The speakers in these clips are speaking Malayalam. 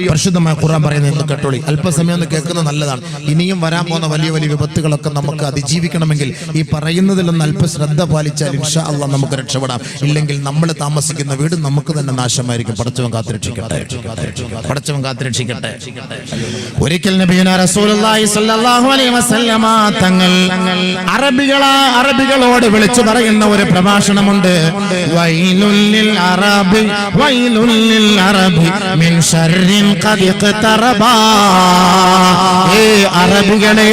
പരിശുദ്ധമായ ഖുർആൻ പറയുന്നത് കേട്ടോളി. അല്പസമയം ഒന്ന് കേൾക്കുന്നത് നല്ലതാണ്. ഇനിയും വരാൻ പോകുന്ന വലിയ വലിയ വിപത്തുകളൊക്കെ നമുക്ക് അതിജീവിക്കണമെങ്കിൽ ഈ പറയുന്നതിലൊന്ന് അല്പ ശ്രദ്ധ പാലിച്ചാൽ ഇൻഷാ അല്ലാഹ് നമുക്ക് രക്ഷപ്പെടാം. ഇല്ലെങ്കിൽ നമ്മൾ താമസിക്കുന്ന വീട് നമുക്ക് തന്നെ നാശമായിരിക്കും. പടച്ചവൻ കാത്തുരക്ഷിക്കട്ടെ, പടച്ചവൻ കാത്തുരക്ഷിക്കട്ടെ. ഒരിക്കൽ നബിയുനാ റസൂലുള്ളാഹി സ്വല്ലല്ലാഹു അലൈഹി വസല്ലമ തങ്ങൾ അറബികളോട് വിളിച്ചു പറയുന്ന ഒരു പ്രഭാഷണമുണ്ട്. വൈലുൽ ലിൽ അറബി വൈലുൽ ലിൽ അറബി മിൻ ശർരിൻ ഖദ് ഇഖ്തറബാ. അറബികളെ,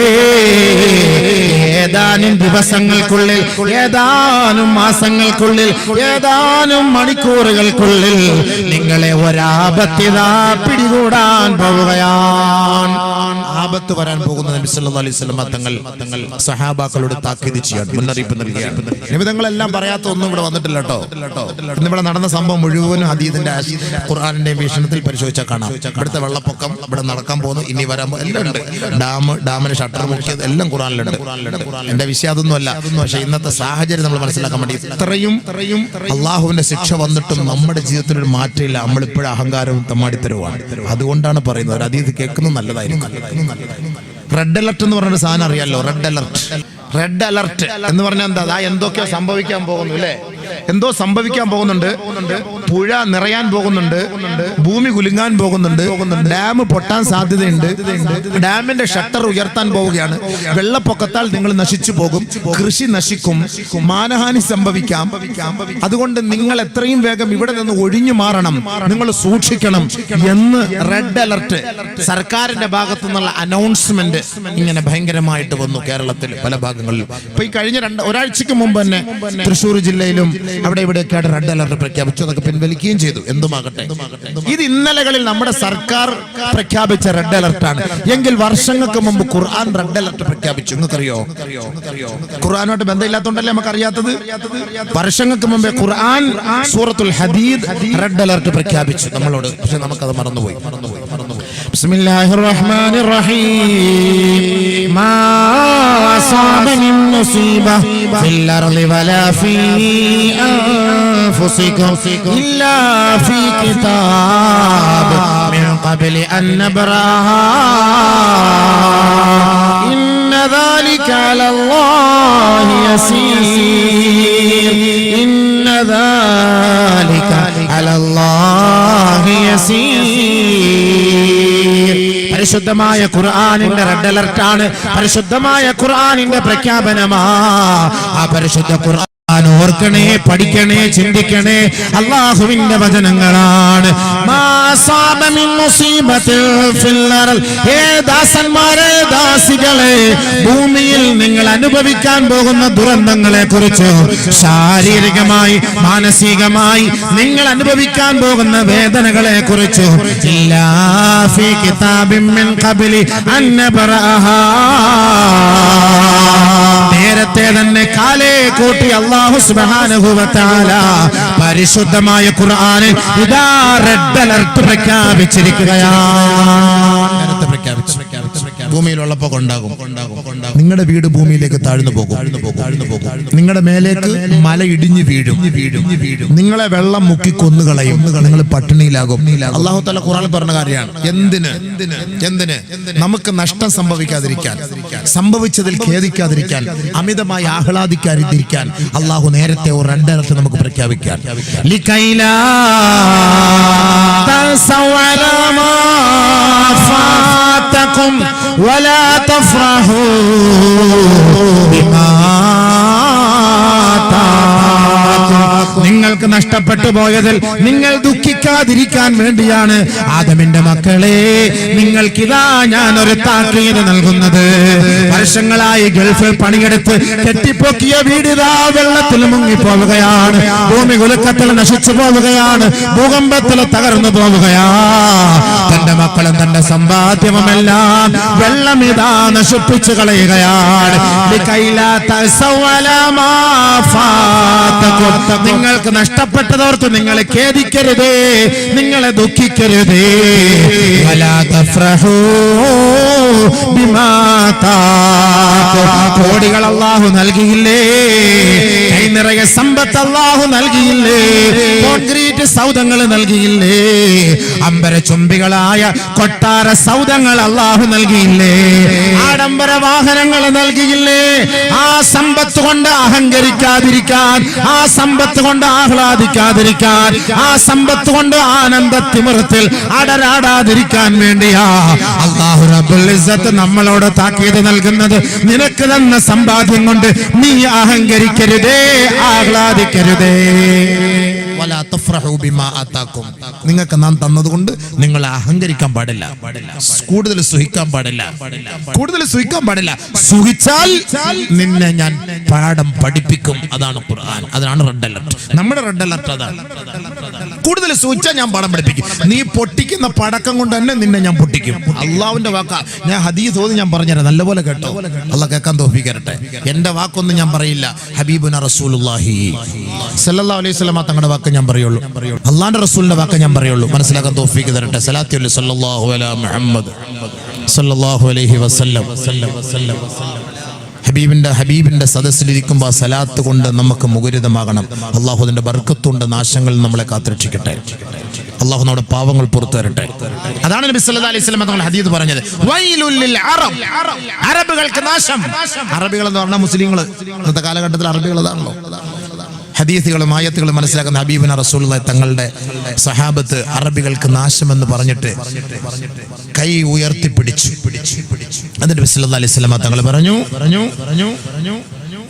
ഏതാനും ദിവസങ്ങൾക്കുള്ളിൽ, ഏതാനും മാസങ്ങൾക്കുള്ളിൽ, ഏതാനും മണിക്കൂറുകൾക്കുള്ളിൽ നിങ്ങളെ ഒരാപത്തിതാ പിടികൂടാൻ പോവുകയാണ്. ആപത്ത് വരാൻ പോകുന്ന നബി സല്ലല്ലാഹു അലൈഹി വസല്ലം തങ്ങൾ സഹാബാക്കളോട് താക്കീത് ചെയ്യാൻ മുന്നറിയിപ്പ് നൽകുകയാണ്. നിമിതങ്ങളെല്ലാം പറയാത്ത ഒന്നും ഇവിടെ വന്നിട്ടില്ല കേട്ടോ. ഇന്നിവിടെ നടന്ന സംഭവം മുഴുവനും ഹദീസിന്റെ ഖുർആനിന്റെ വീക്ഷണത്തിൽ പരിശോധിച്ചാൽ കാണാം. ഇവിടുത്തെ വെള്ളപ്പൊക്കം, ഇവിടെ നടക്കാൻ പോകുന്നു, ഇനി വരാൻ എല്ലാം ഉണ്ട്. ഡാമിന് ഷട്ടർ മുക്കിയത് എല്ലാം ഖുർആനിലുണ്ട്. എന്റെ വിഷയം അതൊന്നും അല്ല. പക്ഷെ ഇന്നത്തെ സാഹചര്യം നമ്മൾ മനസ്സിലാക്കാൻ വേണ്ടി ഇത്രയും അള്ളാഹുവിന്റെ ശിക്ഷ വന്നിട്ടും നമ്മുടെ ജീവിതത്തിൽ ഒരു മാറ്റമില്ല. നമ്മളിപ്പോഴും അഹങ്കാരവും തമ്മാടിത്തരവുമാണ്. അതുകൊണ്ടാണ് പറയുന്നത് ഒരു ഹദീസ് കേൾക്കുന്നത് നല്ലതായിരിക്കും. റെഡ് അലർട്ട് എന്ന് പറഞ്ഞൊരു സാധനം അറിയാലോ? റെഡ് അലർട്ട് എന്ന് പറഞ്ഞാൽ എന്താ? എന്തൊക്കെയോ സംഭവിക്കാൻ പോകുന്നു അല്ലേ? എന്തോ സംഭവിക്കാൻ പോകുന്നുണ്ട്. പുഴ നിറയാൻ പോകുന്നുണ്ട്, ഭൂമി കുലുങ്ങാൻ പോകുന്നുണ്ട്, ഡാം പൊട്ടാൻ സാധ്യതയുണ്ട്, ഡാമിന്റെ ഷട്ടർ ഉയർത്താൻ പോവുകയാണ്, വെള്ളപ്പൊക്കത്താൽ നിങ്ങൾ നശിച്ചു പോകും, കൃഷി നശിക്കും, മാനഹാനി സംഭവിക്കാം. അതുകൊണ്ട് നിങ്ങൾ എത്രയും വേഗം ഇവിടെ നിന്ന് ഒഴിഞ്ഞു മാറണം, നിങ്ങൾ സൂക്ഷിക്കണം എന്ന് റെഡ് അലർട്ട് സർക്കാരിന്റെ ഭാഗത്തു നിന്നുള്ള അനൗൺസ്മെന്റ് ഇങ്ങനെ ഭയങ്കരമായിട്ട് വന്നു കേരളത്തിൽ പല ഭാഗങ്ങളിലും. ഇപ്പൊ ഈ കഴിഞ്ഞ ഒരാഴ്ചക്ക് മുമ്പ് തന്നെ തൃശ്ശൂർ ജില്ലയിലും അവിടെ ഇവിടെയൊക്കെയാണ് റെഡ് അലർട്ട് പ്രഖ്യാപിച്ചു. അതൊക്കെ പിൻവലിക്കുകയും ചെയ്തു. എന്തുമാകട്ടെ, ഇത് ഇന്നലകളിൽ നമ്മുടെ സർക്കാർ പ്രഖ്യാപിച്ച റെഡ് അലർട്ടാണ്. എങ്കിൽ വർഷങ്ങൾക്ക് മുമ്പ് ഖുർആൻ റെഡ് അലർട്ട് പ്രഖ്യാപിച്ചു. നിങ്ങൾക്കറിയോ? ഖുർആനുമായിട്ട് ബന്ധമില്ലാത്തതുകൊണ്ടല്ലേ നമുക്ക് അറിയാത്തത്. വർഷങ്ങൾക്ക് മുമ്പേ ഖുർആൻ സൂറത്തുൽ ഹദീദ് റെഡ് അലർട്ട് പ്രഖ്യാപിച്ചു നമ്മളോട്. പക്ഷെ നമുക്കത് മറന്നുപോയി. ബിസ്മില്ലാഹിർ റഹ്മാനിർ റഹീം. മാ അസാബ മിൻ മുസീബ ഫിൽ അർളി വലാ ഫീ അൻഫുസികും ഇല്ലാ ഫീ കിതാബ് മിൻ ഖബ്ലി അൻ നബ്റാഹാ ഇന്ന ദാലിക അലല്ലാഹി യസീർ. ഇന്ന ദാലിക അലല്ലാഹി യസീർ. പരിശുദ്ധമായ ഖുർആനിന്റെ റെഡ് അലർട്ടാണ്. പരിശുദ്ധമായ ഖുർആനിന്റെ പ്രഖ്യാപനമാ. ആ പരിശുദ്ധ ഖുർആൻ ഓർക്കണേ, പഠിക്കണേ, ചിന്തിക്കണേ. അല്ലാഹുവിന്റെ വചനങ്ങളാണ്. ദാസന്മാരെ, ദാസികളെ, ഭൂമിയിൽ നിങ്ങൾ അനുഭവിക്കാൻ പോകുന്ന ദുരന്തങ്ങളെ കുറിച്ച്, ശാരീരികമായി മാനസികമായി നിങ്ങൾ അനുഭവിക്കാൻ പോകുന്ന വേദനകളെ കുറിച്ച് ഇല്ലാ ഫീ കിതാബിൻ മിൻ ഖബ്ലി അൻ നബ്റാഹാ, നേരത്തെ തന്നെ കാലേ കൂട്ടി അല്ലാഹു സുബ്ഹാനഹു വ തആല പരിശുദ്ധമായ ഖുർആനിൽ ഇദാ റെഡ് അലർട്ട് പ്രഖ്യാപിച്ചിരിക്കുകയാണ്. നേരത്തെ പ്രഖ്യാപിച്ചു. ഭൂമിയിൽ വെള്ളപ്പൊക്കം ഉണ്ടാകും. നിങ്ങളുടെ വീട് ഭൂമിയിലേക്ക് താഴ്ന്നു പോകും. നിങ്ങളുടെ മേലേക്ക് മല ഇടിഞ്ഞു വീഴും. നിങ്ങളെ വെള്ളം മുക്കി കൊന്നുകളയും. നിങ്ങൾ പട്ടിണിയിലാകും. അല്ലാഹു തആല ഖുർആനിൽ പറഞ്ഞ കാര്യമാണ്. എന്തിന്? നമുക്ക് നഷ്ടം സംഭവിക്കാതിരിക്കാൻ, സംഭവിച്ചതിൽ ഖേദിക്കാതിരിക്കാൻ, അമിതമായി ആഹ്ലാദിക്കാതിരിക്കാൻ അല്ലാഹു നേരത്തെ ഒരു റെഡ് അലർട്ട് നമുക്ക് പ്രഖ്യാപിക്കാൻ. ലികൈലാ തസവല മാ ഫാതകും വലാ തഫ്റഹൂ ബിമാ നിങ്ങൾക്ക് നഷ്ടപ്പെട്ടു പോയതിൽ നിങ്ങൾ ദുഃഖിക്കാതിരിക്കാൻ വേണ്ടിയാണ്. ആദമിന്റെ മക്കളെ, നിങ്ങൾക്കിതാ ഞാൻ ഒരു താക്കീത് നൽകുന്നത്. വർഷങ്ങളായി ഗൾഫിൽ പണിയെടുത്ത് കെട്ടിപ്പൊക്കിയ വീടിതാ വെള്ളത്തിൽ മുങ്ങിപ്പോവുകയാണ്. ഭൂമി കുലുക്കത്തിൽ നശിച്ചു പോവുകയാണ്. ഭൂകമ്പത്തിൽ തകർന്നു പോവുകയാ. തന്റെ മക്കളും തന്റെ സമ്പാദ്യവുമെല്ലാം വെള്ളമിതാ നശിപ്പിച്ചു കളയുകയാണ്. നിങ്ങൾക്ക് നഷ്ടപ്പെട്ടതോർത്ത് നിങ്ങൾ ഖേദിക്കരുതേ, നിങ്ങളെ ദുഃഖിക്കരുതേ. കോടികൾ അല്ലാഹു നൽകിയില്ലേ, കൈ നിറയെ സമ്പത്ത് അല്ലാഹു നൽകിയില്ലേ, കോൺക്രീറ്റ് സൗധങ്ങൾ നൽകിയില്ലേ, അമ്പര ചുംബികളായ കൊട്ടാര സൗധങ്ങൾ അല്ലാഹു നൽകിയില്ലേ, ആഡംബര വാഹനങ്ങൾ നൽകിയില്ലേ. ആ സമ്പത്ത് കൊണ്ട് അഹങ്കരിക്കാതിരിക്കാൻ, ആ സമ്പത്ത് കൊണ്ട് ആഹ്ലാദിക്കാതിരിക്കാൻ, ആ സമ്പത്ത് കൊണ്ട് ആനന്ദത്തിമിർത്തിൽ അടരാടാതിരിക്കാൻ വേണ്ടിയാ അല്ലാഹു റബ്ബുൽ ഇസ്സത്ത് നമ്മളോട് താക്കീത് നൽകുന്നത്. നിനക്ക് തന്ന സമ്പാദ്യം കൊണ്ട് നീ അഹങ്കരിക്കരുതേ, ആഹ്ലാദിക്കരുതേ. നിങ്ങൾക്ക് നാം തന്നതുകൊണ്ട് നിങ്ങൾ അഹങ്കരിക്കാൻ പാടില്ല, കൂടുതൽ സുഖിക്കാൻ പാടില്ല, കൂടുതൽ സുഖിക്കാൻ പാടില്ല. സുഖിച്ചാൽ നിന്നെ ഞാൻ പാഠം പഠിപ്പിക്കും. അതാണ് ഖുർആൻ, അതാണ് റെഡ് അലർട്ട്. നമ്മുടെ റെഡ് അലർട്ട് അതാണ്. കൂടുതൽ സുഖിച്ചാൽ ഞാൻ പാഠം പഠിപ്പിക്കും. നീ പൊട്ടിക്കുന്ന പടക്കം കൊണ്ട് തന്നെ നിന്നെ ഞാൻ പൊട്ടിക്കും. അള്ളാഹുവിന്റെ വാക്കാ. ഞാൻ ഹദീസ് ഓതി ഞാൻ പറഞ്ഞുതരാം, നല്ലപോലെ കേട്ടോ. അള്ളാഹ് കേൾക്കാൻ തോഫീക്കരട്ടെ. എന്റെ വാക്കൊന്നും ഞാൻ പറയില്ല, ഹബീബുന റസൂലുള്ളാഹി സ്വല്ലല്ലാഹു അലൈഹി വസല്ലം തങ്ങളുടെ വാക്ക് ഞാൻ പറയുള്ളൂ, അള്ളാന്റെ റസൂലിന്റെ വാക്ക് ഞാൻ പറയുള്ളൂ. മനസ്സിലാക്കാൻ തോഫീക്ക് തരട്ടെ. സലാത്തു സല്ലല്ലാഹു അലാ മുഹമ്മദ് സല്ലല്ലാഹു അലൈഹി വസല്ലം. ഹബീബിന്റെ സദസ്സിലിരിക്കുമ്പോൾ സലാത്ത് കൊണ്ട് നമുക്ക് മുഖരിതമാകണം. അള്ളാഹു അതിന്റെ ബർക്കത്തുണ്ട് നാശങ്ങളിൽ നമ്മളെ കാത്തുരക്ഷിക്കട്ടെ. അള്ളാഹു നമ്മുടെ പാവങ്ങൾ പുറത്തു തരട്ടെ. അതാണ് നബി സല്ലല്ലാഹു അലൈഹി വസല്ലം തങ്ങൾ ഹദീസ് പറഞ്ഞത്, വൈലുൽ ലിൽ അറബ്, അറബുകൾക്ക് നാശം. അറബികൾ എന്ന് പറഞ്ഞാൽ മുസ്ലിങ്ങൾ. ഇന്നത്തെ കാലഘട്ടത്തിൽ അറബികൾ അതാണല്ലോ. ഹദീസുകളും ആയത്തുകളും മനസ്സിലാക്കുന്ന ഹബീബിന റസൂലുള്ളാഹി തങ്ങളുടെ സഹാബത്ത് അറബികൾക്ക് നാശമെന്ന് പറഞ്ഞിട്ട് കൈ ഉയർത്തിപ്പിടിച്ചു. എന്നിട്ട് നബി സല്ലല്ലാഹു അലൈഹി വസല്ലം തങ്ങൾ പറഞ്ഞു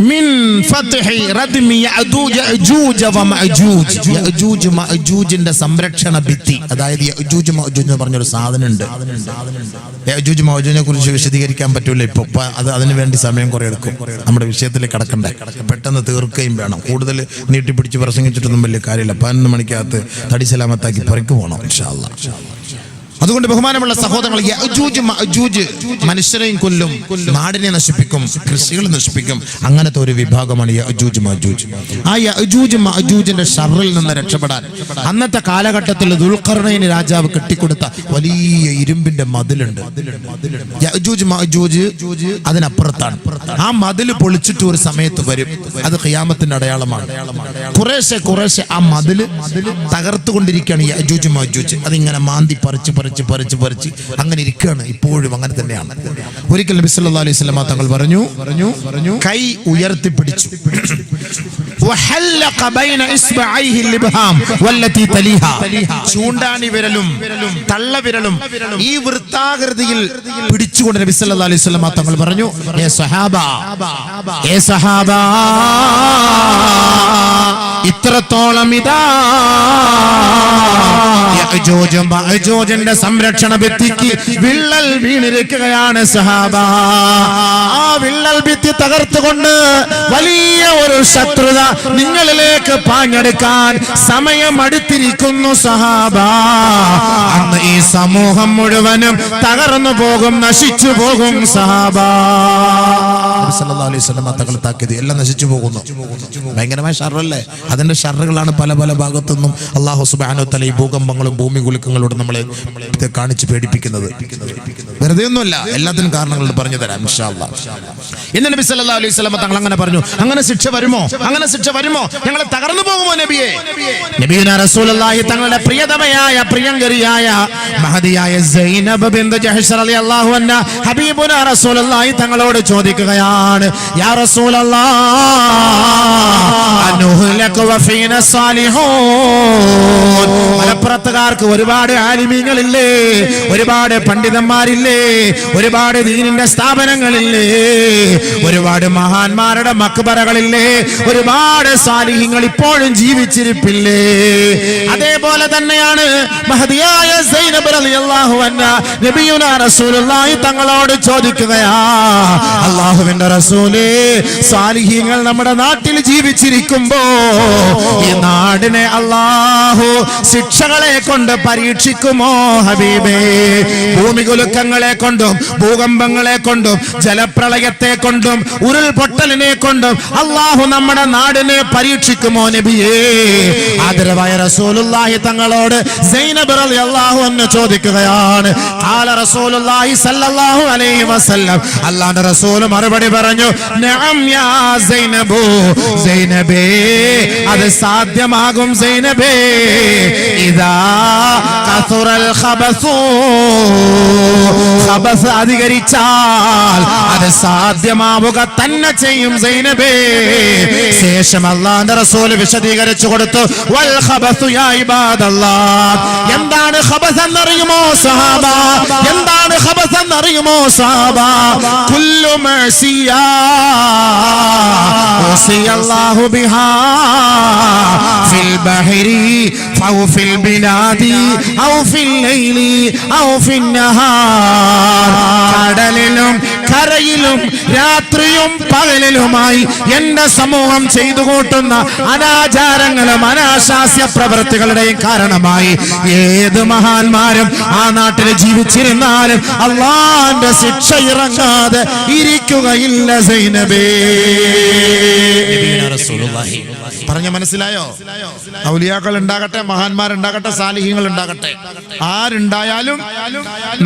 മിൻ ഫത്ഹി റദ്മി യഅജൂജ വമഅജൂജ്. യഅജൂജ് മഅജൂജിന്റെ സംരക്ഷണ ഭിത്തി, അതായത് യഅജൂജ് മഅജൂജ് എന്ന് പറഞ്ഞൊരു സാധനം ഉണ്ട്. യഅജൂജ് മഅജൂജിനെ കുറിച്ച് വിശദീകരിക്കാൻ പറ്റൂല ഇപ്പൊ, അത് അതിനു വേണ്ടി സമയം കുറെ എടുക്കും. നമ്മുടെ വിഷയത്തിലേക്ക് കടക്കണ്ടേ, പെട്ടെന്ന് തീർക്കുകയും വേണം. കൂടുതൽ നീട്ടിപ്പിടിച്ച് പ്രസംഗിച്ചിട്ടൊന്നും വലിയ കാര്യമില്ല. 11 മണിക്കകത്ത് തടി സലാമത്താക്കി പുറക്ക് പോകണം ഇൻഷാ അല്ലാഹ്. അതുകൊണ്ട് ബഹുമാനമുള്ള സഹോദരങ്ങൾ, യഅജൂജ് മഅജൂജ് മനുഷ്യരെയും കൊല്ലും, നാടിനെ നശിപ്പിക്കും, കൃഷികൾ നശിപ്പിക്കും. അങ്ങനത്തെ ഒരു വിഭാഗമാണ് യഅജൂജ് മഅജൂജ്. ആ യഅജൂജ് മഅജൂജിന്റെ ഷർറിൽ നിന്ന് രക്ഷപ്പെടാൻ അന്നത്തെ കാലഘട്ടത്തിൽ ദുൽഖർനൈൻ രാജാവ് കെട്ടിക്കൊടുത്ത വലിയ ഇരുമ്പിന്റെ മതിലുണ്ട്. യഅജൂജ് മഅജൂജ് അതിനപ്പുറത്താണ്. ആ മതിൽ പൊളിച്ചിട്ട് ഒരു സമയത്ത് വരും, അത് ഖിയാമത്തിന്റെ അടയാളമാണ്. കുറേശ്ശെ കുറേശ്ശെ ആ മതില് തകർത്തുകൊണ്ടിരിക്കുകയാണ് യഅജൂജ് മഅജൂജ്. അതിങ്ങനെ മാന്തി പറിച്ച് അങ്ങനെ ഇരിക്കുകയാണ്. ഇപ്പോഴും അങ്ങനെ തന്നെയാണ്. ഒരിക്കൽ നബി സല്ലല്ലാഹു അലൈഹി വസല്ലം തങ്ങൾ പറഞ്ഞു കൈ ഉയർത്തിപ്പിടിച്ചു, ചൂണ്ടാണി വിരലും തള്ളവിരലും ഈ വൃത്താകൃതിയിൽ പിടിച്ചുകൊണ്ട് നബി സല്ലല്ലാഹു അലൈഹി വസല്ലം തങ്ങൾ പറഞ്ഞു, ഏ സഹാബ, ഇത്രത്തോളം ഇതാ യഅജൂജും മഅജൂജിന്റെ സംരക്ഷണ ഭിത്തിക്ക് വിള്ളൽ വീണിരിക്കുകയാണ് സഹാബ. ആ വിള്ളൽ ഭിത്തി തകർത്തുകൊണ്ട് വലിയ ഒരു ശത്രുത നിങ്ങളിലേക്ക് പാഞ്ഞെടുക്കാൻ സമയം അടുത്തിരിക്കുന്നു സഹാബ. അന്ന് ഈ സമൂഹം മുഴുവനും തകർന്നു പോകും, നശിച്ചു പോകും സഹാബ. സല്ലല്ലാഹു അലൈഹി വസല്ലം തങ്ങൾ താക്കീത്, എല്ലാം നശിച്ചു പോകുന്നു. ഭയങ്കരമായ ഷർറല്ലേ? അതിന്റെ ഷർറുകളാണ് പല പല ഭാഗത്തുനിന്നും അല്ലാഹു സുബ്ഹാനഹു വ തആല ഈ ഭൂകമ്പങ്ങളും ഭൂമി കുലുക്കങ്ങളോട് നമ്മളെ കാണിച്ച് പേടിപ്പിക്കുന്നത്. വെറുതെ ഒന്നുമല്ല, എല്ലാത്തിനും കാരണങ്ങൾ പറഞ്ഞു തരാം ഇൻഷാ അല്ലാഹ്. ഇന്ന് നബി സല്ലല്ലാഹു അലൈഹി വസല്ലം തങ്ങൾ അങ്ങനെ പറഞ്ഞു, അങ്ങനെ ശിക്ഷ വരുമോ, അങ്ങനെ ശിക്ഷ വരുമോ, ഞങ്ങൾ തകർന്നു പോകുമോ നബിയെ? നബിയുനാ റസൂലുള്ളാഹി തങ്ങളുടെ പ്രിയതമയായ പ്രിയങ്കരിയായ മഹദിയായ സൈനബ് ബിൻത് ജഹ്ഷ് റളിയല്ലാഹു അൻഹ ഹബീബുനാ റസൂലുള്ളാഹി തങ്ങളോട് ചോദിക്കുകയാണ്, യാ റസൂലല്ലാഹ് അനുഹ്ലകു വഫീന സാലിഹൂൻ. മലപ്പുറത്തുകാർക്ക് ഒരുപാട് ആലിമീങ്ങളില്ലേ, ഒരുപാട് പണ്ഡിതന്മാരില്ലേ, ഒരുപാട് ദീനിന്റെ സ്ഥാപനങ്ങളില്ലേ, ഒരുപാട് മഹാന്മാരുടെ മക്ബറകളില്ലേ, ഒരുപാട് ഒരുപാട് സാലിഹ്യങ്ങൾ ഇപ്പോഴും ജീവിച്ചിരിപ്പില്ലേ? അതേപോലെ തന്നെയാണ് മഹദിയായ സൈനബ് റളിയല്ലാഹു അൻഹ നബിയുനാ റസൂലുള്ളാഹി തങ്ങളോട് ചോദിക്കുകയാ, അല്ലാഹുവിന്റെ റസൂലേ, സാലിഹ്യങ്ങൾ നമ്മുടെ നാട്ടിൽ ജീവിച്ചിരിക്കുമ്പോ ഈ നാടിനെ അല്ലാഹു ശിക്ഷകളെ കൊണ്ട് പരീക്ഷിക്കുമോ ഹബീബേ? ഭൂമികുലുക്കങ്ങളെ കൊണ്ടും ഭൂകമ്പങ്ങളെ കൊണ്ടും ജലപ്രളയത്തെ കൊണ്ടും ഉരുൾപൊട്ടലിനെ കൊണ്ടും അല്ലാഹു നമ്മുടെ നാടിനെ പരീക്ഷിക്കുമോ നബിയേ? ആദരവായ റസൂലുള്ളാഹി തങ്ങളോട് സൈനബ് റളിയല്ലാഹു അൻഹ ചോദിക്കുകയാണ്. ഖാല റസൂലുള്ളാഹി സ്വല്ലല്ലാഹു അലൈഹി വസല്ലം, അല്ലാഹുവിന്റെ റസൂൽ മറുപടി പറഞ്ഞു, നഅം യാ സൈനബു, സൈനബേ, അത് സാധ്യമാകും സൈനബേ. ഇദാ കസുറൽ ഖബസു, ഖബസ് അധികരിച്ചാൽ അത് സാധ്യമാവുക തന്നെ ചെയ്യും സൈനബേ. ശേഷം അല്ലാഹുവിന്റെ റസൂൽ വിശദീകരിച്ചു കൊടുത്തു, വൽ ഖബസു യാ ഇബാദല്ലാഹ്, എന്താണ് ഖബസ് എന്നറിയുമോ സഹാബ? എന്താണ് ഖബസ് എന്നറിയുമോ സഹാബ? കുല്ലു മഅസിയാ വസിയല്ലാഹു ബിഹാ ഫിൽ ബഹരി ഔ ഫിൽ ബിലാദി ഔ ഫിൽ ലൈലി ഔ ഫിൻ നഹാർ, കടലിലും കരയിലും രാത്രിയും പകലിലുമായി എന്റെ സമൂഹം ചെയ്തു കൂട്ടുന്ന അനാചാരങ്ങളും അനാശാസ്യ പ്രവൃത്തികളുടെയും കാരണമായി ഏത് മഹാന്മാരും ആ നാട്ടിൽ ജീവിച്ചിരുന്നാലും അല്ലാഹുവിന്റെ ശിക്ഷ ഇറങ്ങാതെ ഇരിക്കുകയില്ല സൈനബേ. പറഞ്ഞ മനസ്സിലായോ? ഔലിയാക്കൾ ഉണ്ടാകട്ടെ, മഹാന്മാരുണ്ടാകട്ടെ, സാലിഹ്യങ്ങൾ ഉണ്ടാകട്ടെ, ആരുണ്ടായാലും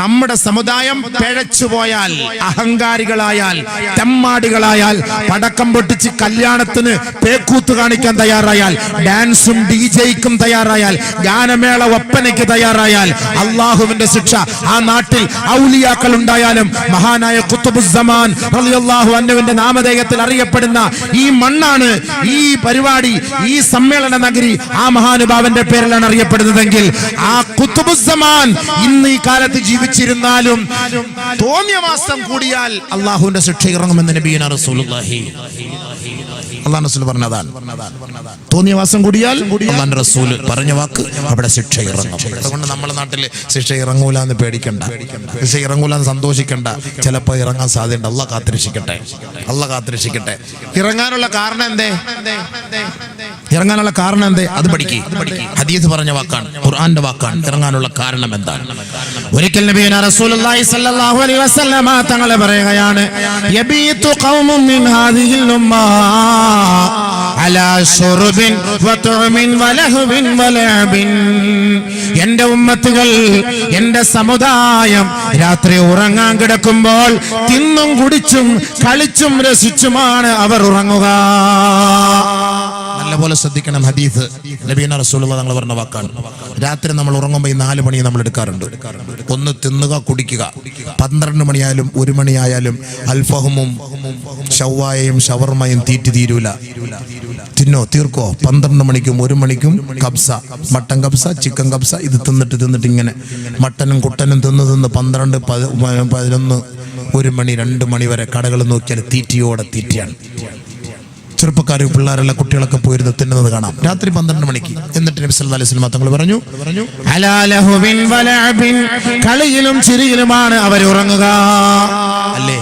നമ്മുടെ സമുദായം പിഴച്ചുപോയാൽ, അഹങ്കാരികളായാൽ, തെമ്മാടികളായാൽ, പടക്കം പൊട്ടിച്ച് കല്യാണത്തിന് പേക്കൂത്ത് കാണിക്കാൻ തയ്യാറായാൽ, ഡാൻസും ഡിജെയ്ക്കും തയ്യാറായാൽ, ഗാനമേള ഒപ്പനയ്ക്ക് തയ്യാറായാൽ അള്ളാഹുവിന്റെ ശിക്ഷ ആ നാട്ടിൽ ഔലിയാക്കൾ ഉണ്ടായാലും. മഹാനായ ഖുത്ബുസ്സമാൻ റളിയല്ലാഹു അൻഹുവിന്റെ നാമധേയത്തിൽ അറിയപ്പെടുന്ന ഈ മണ്ണാണ്, ഈ പരിപാടി, ഈ സമ്മേളന നഗരി ആ മഹാനുഭാവന്റെ പേരിലാണ് അറിയപ്പെടുന്നതെങ്കിൽ ആ ഖുത്ബുസ്സമാൻ ഇന്ന് ഈ കാലത്ത് ജീവിച്ചിരുന്നാലും തോന്നിയ മാസം കൂടിയാൽ അള്ളാഹുവിന്റെ ശിക്ഷ ഇറങ്ങുമെന്ന് നബിയുനാ റസൂലുള്ളാഹി അള്ളാഹു റസൂൽ പറഞ്ഞതാണ്. തോന്നിയ മാസം കൂടിയാൽ അള്ളാഹുവിന്റെ റസൂൽ പറഞ്ഞ വാക്ക്, അവിടെ ശിക്ഷ ഇറങ്ങും. അതുകൊണ്ട് നമ്മുടെ നാട്ടിൽ ശിക്ഷ ഇറങ്ങൂല എന്ന് പേടിക്കണ്ട, ശിക്ഷ ഇറങ്ങൂല എന്ന് സന്തോഷിക്കണ്ട. ചിലപ്പോൾ ഇറങ്ങാൻ സാധ്യതയുണ്ട്. അള്ളാഹ് കാത്തിരക്ഷിക്കട്ടെ, അള്ളാഹ് കാത്തിരക്ഷിക്കട്ടെ. ഇറങ്ങാനുള്ള കാരണം എന്തേ? ഇറങ്ങാനുള്ള കാരണം എന്തേ? അത് പഠിക്കുക. ഹദീസ് പറഞ്ഞ വാക്കാണ്, ഖുർആന്റെ വാക്കാണ്. ഇറങ്ങാനുള്ള കാരണം എന്താണ്? ഒരിക്കൽ നബിയുനാ റസൂലുള്ളാഹി സ്വല്ലല്ലാഹു അലൈഹി വസല്ലമ തങ്ങൾ പറയുകയാണ്, യബീതു ഖൗമുൻ മിൻ ഹാദിഹിൽ ഉമ്മ അലാ ശുർബിൻ വതുഅമിൻ വലഹ്വിൻ വലഅബിൻ. എന്റെ ഉമ്മത്തുകൾ, എന്റെ സമുദായം രാത്രി ഉറങ്ങാൻ കിടക്കുമ്പോൾ തിന്നും കുടിച്ചും കളിച്ചും രസിച്ചുമാണ് അവർ ഉറങ്ങുക. നല്ലപോലെ ശ്രദ്ധിക്കണം. ഹദീസ് നബിയുനാ റസൂലുള്ളാഹി തങ്ങൾ പറഞ്ഞ വാക്കാണ്. രാത്രി നമ്മൾ ഉറങ്ങുമ്പോൾ ഈ 4 മണി നമ്മൾ എടുക്കാറുണ്ട്. ഒന്ന് തിന്നുക, കുടിക്കുക. 12 മണിയായാലും 1 മണിയായാലും അൽഫഹമും ഷവായയും ഷവർമയും തീരൂല. തിന്നോ, തീർക്കോ. 12 മണിക്കും 1 മണിക്കും കബ്സ, മട്ടൻ കബ്സ, ചിക്കൻ കബ്സ, ഇത് തിന്നിട്ട് ഇങ്ങനെ മട്ടനും കുട്ടനും തിന്ന് 12, 11, 1 മണി, 2 മണി വരെ കടകൾ നോക്കിയാൽ തീറ്റിയോടെ തീറ്റിയാണ്. ചെറുപ്പക്കാർ, പിള്ളേരെല്ലാം, കുട്ടികളൊക്കെ പോയിരുന്ന് തിന്നുന്നത് കാണാം രാത്രി 12 മണിക്ക്. എന്നിട്ട് നബി സല്ലല്ലാഹു അലൈഹി വസല്ലം തങ്ങൾ പറഞ്ഞു, അലാ ലഹുവിൻ വലഅബിൻ, കളിയിലും ചിരിയിലുമാണ് അവർ ഉറങ്ങുക. അല്ലേ?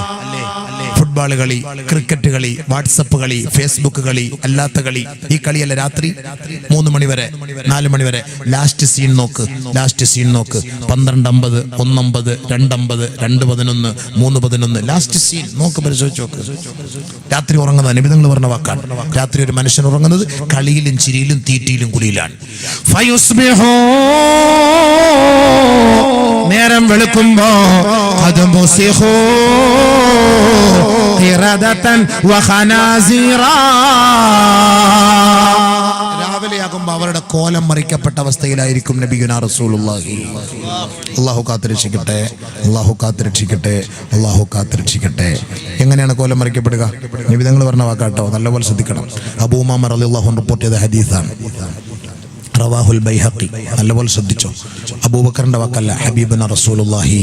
ഫുട്ബോൾ കളി, ക്രിക്കറ്റ് കളി, വാട്സപ്പ് കളി, ഫേസ്ബുക്ക് കളി, അല്ലാത്ത കളി. ഈ കളിയല്ല രാത്രി 3 മണി വരെ, 4 മണി വരെ. ലാസ്റ്റ് സീൻ നോക്ക്, ലാസ്റ്റ് സീൻ നോക്ക്. 12:50, 1:50, 2:50, 2:11, 3:11, ലാസ്റ്റ് സീൻ നോക്ക്, പരിശോധിച്ച് നോക്ക്. രാത്രി ഉറങ്ങുന്നത് നബി തങ്ങൾ പറഞ്ഞ വാക്കാണ്. രാത്രി ഒരു മനുഷ്യൻ ഉറങ്ങുന്നത് കളിയിലും ചിരിയിലും തീറ്റിയിലും കുളിയിലാണ്. നേരം വെളുക്കുമ്പോ രാവിലെയാകുമ്പോ അവരുടെ കോലം മറിക്കപ്പെട്ട അവസ്ഥയിലായിരിക്കും നബിയുനാ റസൂലുള്ളാഹി. അല്ലാഹു കാത്തിരക്ഷിക്കട്ടെ, അല്ലാഹു കാത്തിരക്ഷിക്കട്ടെ, അല്ലാഹു കാത്തിരക്ഷിക്കട്ടെ. എങ്ങനെയാണ് കോലം മറിക്കപ്പെടുക? നബി തങ്ങൾ പറഞ്ഞ വാക്കാട്ടോ, നല്ലപോലെ ശ്രദ്ധിക്കണം. അബൂ ഉമാമ റളിയല്ലാഹു അൻഹു റിപ്പോർട്ട് ചെയ്ത ഹദീസാണ്. റവാഹുൽ ബൈഹഖി. നല്ലപോലെ ശ്രദ്ധിച്ചോ. അബൂബക്കറിന്റെ വാക്കല്ല, ഹബീബുനാ റസൂലുള്ളാഹി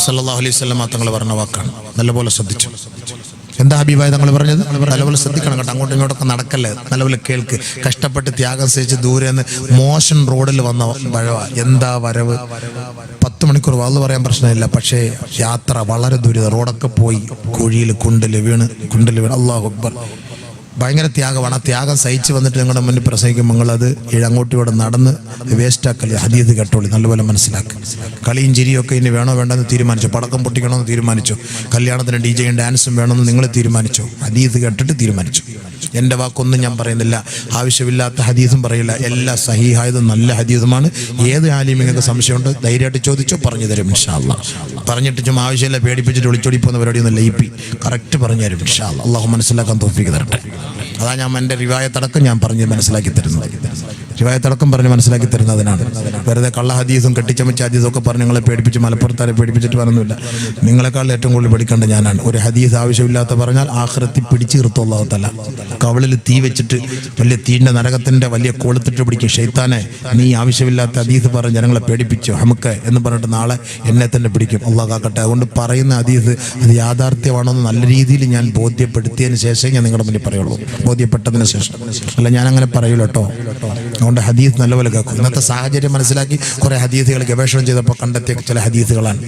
സ്വല്ലല്ലാഹു അലൈഹി വസല്ലം തങ്ങൾ പറഞ്ഞ വാക്കാണ്. നല്ലപോലെ ശ്രദ്ധിച്ചു. എന്താ ഹബീബായ തങ്ങൾ പറഞ്ഞത്? നല്ലപോലെ ശ്രദ്ധിക്കണം കേട്ടോ, അങ്ങോട്ടും ഇങ്ങോട്ടൊക്കെ നടക്കല്ലേ, നല്ലപോലെ കേൾക്ക്. കഷ്ടപ്പെട്ട് ത്യാഗം സഹിച്ച് ദൂരെ നിന്ന് മോശൻ റോഡിൽ വന്ന വരവ, എന്താ വരവ്. 10 മണിക്കൂർ വാള് പറയാൻ പ്രശ്നമില്ല, പക്ഷേ യാത്ര വളരെ ദുരിതം. റോഡൊക്കെ പോയി കുഴിയിൽ കുണ്ടിൽ വീണ്. അല്ലാഹു അക്ബർ. ഭയങ്കര ത്യാഗമാണ്. ആ ത്യാഗം സഹിച്ച് വന്നിട്ട് നിങ്ങളുടെ മുന്നിൽ പ്രസംഗിക്കും. നിങ്ങളത് അങ്ങോട്ടും ഇവിടെ നടന്ന് വേസ്റ്റാക്കല്ലേ. ഹദീസ് കേട്ടോളി, നല്ലപോലെ മനസ്സിലാക്കുക. കളിയും ചിരിയൊക്കെ ഇനി വേണോ വേണ്ടെന്ന് തീരുമാനിച്ചു. പടക്കം പൊട്ടിക്കണമെന്ന് തീരുമാനിച്ചു. കല്യാണത്തിന് DJയും ഡാൻസും വേണമെന്ന് നിങ്ങൾ തീരുമാനിച്ചു. ഹദീസ് കേട്ടിട്ട് തീരുമാനിച്ചു. എൻ്റെ വാക്കൊന്നും ഞാൻ പറയുന്നില്ല, ആവശ്യമില്ലാത്ത ഹദീസും പറയില്ല. എല്ലാ സഹീഹായതും നല്ല ഹദീസുമാണ്. ഏത് ആലിം നിങ്ങൾക്ക് സംശയമുണ്ട് ധൈര്യമായിട്ട് ചോദിച്ചോ, പറഞ്ഞു തരും ഇൻഷാ അല്ലാഹ്. പറഞ്ഞിട്ട് ചുമ്മാ ആവശ്യമില്ല പേടിപ്പിച്ചിട്ട് ഒളിച്ചോടി പോകുന്ന പരിപാടിയൊന്നും ലയിപ്പി കറക്റ്റ് പറഞ്ഞു തരും ഇൻഷാ അല്ലാഹ്. അള്ളാഹു മനസ്സിലാക്കാൻ തൗഫീഖ് തരട്ടെ. അതാ ഞാൻ എൻ്റെ റിവായത്തടക്കം ഞാൻ പറഞ്ഞ് മനസ്സിലാക്കി തരുന്നത്. റിവായത്തടക്കം പറഞ്ഞ് മനസ്സിലാക്കി തരുന്നതിനാണ്. വെറുതെ കള്ള ഹദീസും കെട്ടിച്ചമച്ച ഹദീസും ഒക്കെ പറഞ്ഞ് നിങ്ങളെ പേടിപ്പിച്ച് മലപ്പുറത്താരെ പേടിപ്പിച്ചിട്ട് പറഞ്ഞില്ല. നിങ്ങളെക്കാൾ ഏറ്റവും കൂടുതൽ പഠിക്കേണ്ട ഞാനാണ്. ഒരു ഹദീസ് ആവശ്യമില്ലാത്ത പറഞ്ഞാൽ ആഖിറത്തിൽ പിടിച്ച് നിർത്തും അല്ലാഹു തആല. കവളിൽ തീ വെച്ചിട്ട് വലിയ തീൻ്റെ നരകത്തിൻ്റെ വലിയ കൊളുത്തിട്ട് പിടിക്കും. ശൈത്താനെ, നീ ആവശ്യമില്ലാത്ത ഹദീസ് പറഞ്ഞ് ജനങ്ങളെ പേടിപ്പിച്ചു ഹമുക്ക് എന്ന് പറഞ്ഞിട്ട് നാളെ എന്നെ തന്നെ പിടിക്കും. അള്ളാഹു കാക്കട്ടെ. അതുകൊണ്ട് പറയുന്ന ഹദീസ് അത് യാഥാർത്ഥ്യമാണെന്ന് നല്ല രീതിയിൽ ഞാൻ ബോധ്യപ്പെടുത്തിയതിന് ശേഷമേ ഞാൻ നിങ്ങളുടെ മുന്നിൽ പറയുള്ളൂ. ബോധ്യപ്പെട്ടതിന് ശേഷം അല്ല, ഞാൻ അങ്ങനെ പറയൂല കേട്ടോ. അതുകൊണ്ട് ഹദീസ് നല്ലപോലെ കേൾക്കും. ഇന്നത്തെ സാഹചര്യം മനസ്സിലാക്കി കുറേ ഹദീസുകൾ ഗവേഷണം ചെയ്തപ്പോൾ കണ്ടെത്തിയ ചില ഹദീസുകളാണ്.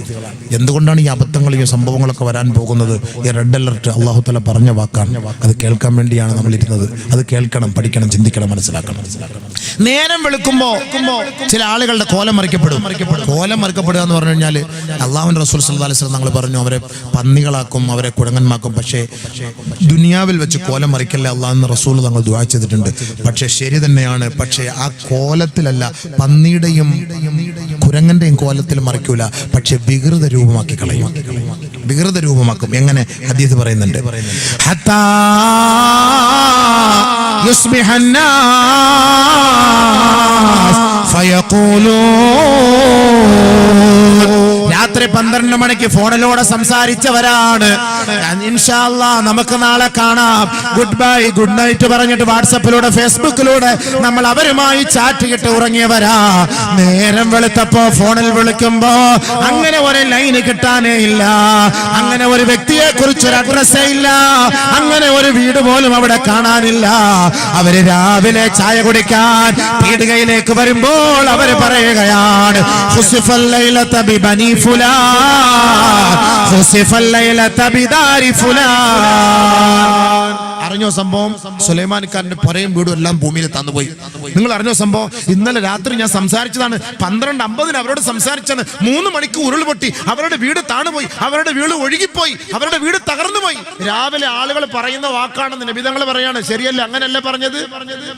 എന്തുകൊണ്ടാണ് ഈ അബദ്ധങ്ങൾ ഈ സംഭവങ്ങളൊക്കെ വരാൻ പോകുന്നത്? ഈ റെഡ് അലർട്ട് അല്ലാഹു തആല പറഞ്ഞ വാക്കാണ്. അത് കേൾക്കാൻ വേണ്ടിയാണ് നമ്മൾ ഇരുന്നത്. അത് കേൾക്കണം, പഠിക്കണം, ചിന്തിക്കണം, മനസ്സിലാക്കണം. നേരം വെളുക്കുമ്പോൾ ചില ആളുകളുടെ കോലം മറിക്കപ്പെടും. കോലം മറിക്കപ്പെടുക എന്ന് പറഞ്ഞു കഴിഞ്ഞാൽ അള്ളാഹുവിൻ്റെ റസൂൽ സല്ലല്ലാഹു അലൈഹി വസല്ലം തങ്ങൾ പറഞ്ഞു, അവരെ പന്നികളാക്കും, അവരെ കുരങ്ങന്മാക്കും. പക്ഷേ ദുനിയാവിൽ വെച്ച് കോലം മറിക്കല്ലേ അള്ളാഹു എന്ന് റസൂൽ തങ്ങൾ ദുആ ചെയ്തിട്ടുണ്ട്. പക്ഷേ ശരി തന്നെയാണ്. പക്ഷേ ആ കോലത്തിലല്ല, പന്നിയുടെയും കുരങ്ങന്റെയും കോലത്തിൽ മറിക്കൂല, പക്ഷെ വികൃത രൂപമാക്കി കളയും. വികൃത രൂപമാക്കും. എങ്ങനെ? ഹദീസ് പറയുന്നുണ്ട്, ഹത്താ യുസ്ബിഹന്നാസ് ഫയഖൂലൂൻ. രാത്രി 12 മണിക്ക് ഫോണിലൂടെ സംസാരിച്ചവരാണ്. ഇൻഷാ അല്ലാഹ് നമുക്ക് നാളെ കാണാം, ഗുഡ് ബൈ ഗുഡ് നൈറ്റ് പറഞ്ഞിട്ട് വാട്സപ്പിലൂടെ ഫേസ്ബുക്കിലൂടെ നമ്മൾ അവരുമായി ചാറ്റ് ചെയ്തിട്ട് ഉറങ്ങിയവരാ. നേരം വെളുത്തപ്പോ ഫോണിൽ വിളിക്കുമ്പോ അങ്ങനെ ഒരു ലൈന് കിട്ടാനേ ഇല്ല, അങ്ങനെ ഒരു വ്യക്തിയെ കുറിച്ചൊരു അഡ്രസ്സേ ഇല്ല, അങ്ങനെ ഒരു വീട് പോലും അവിടെ കാണാനില്ല. അവര് രാവിലെ ചായ കുടിക്കാൻ പീടികയിലേക്ക് വരുമ്പോൾ അവര് പറയുകയാണ്, ഖുസിഫൽ ലൈലത ബിബനി ഫുലാൻ, ഖുസിഫൽ ലൈലത ബിദാരി ഫുലാൻ. അറിഞ്ഞോ സംഭവം? സുലൈമാൻ ഖാന്റെ പുരയും വീടും എല്ലാം ഭൂമിയിൽ തന്നുപോയി. നിങ്ങൾ അറിഞ്ഞോ സംഭവം? ഇന്നലെ രാത്രി ഞാൻ സംസാരിച്ചതാണ്. 12:50 അവരോട് സംസാരിച്ചാണ്. 3 മണിക്ക് ഉരുൾപൊട്ടി, അവരുടെ വീട് താണുപോയി, അവരുടെ വീട് ഒഴുകിപ്പോയി, അവരുടെ വീട് തകർന്നുപോയി. രാവിലെ ആളുകൾ പറയുന്ന വാക്കാണെന്ന് നബി തങ്ങൾ പറയാണ്. ശരിയല്ല? അങ്ങനല്ല പറഞ്ഞത്?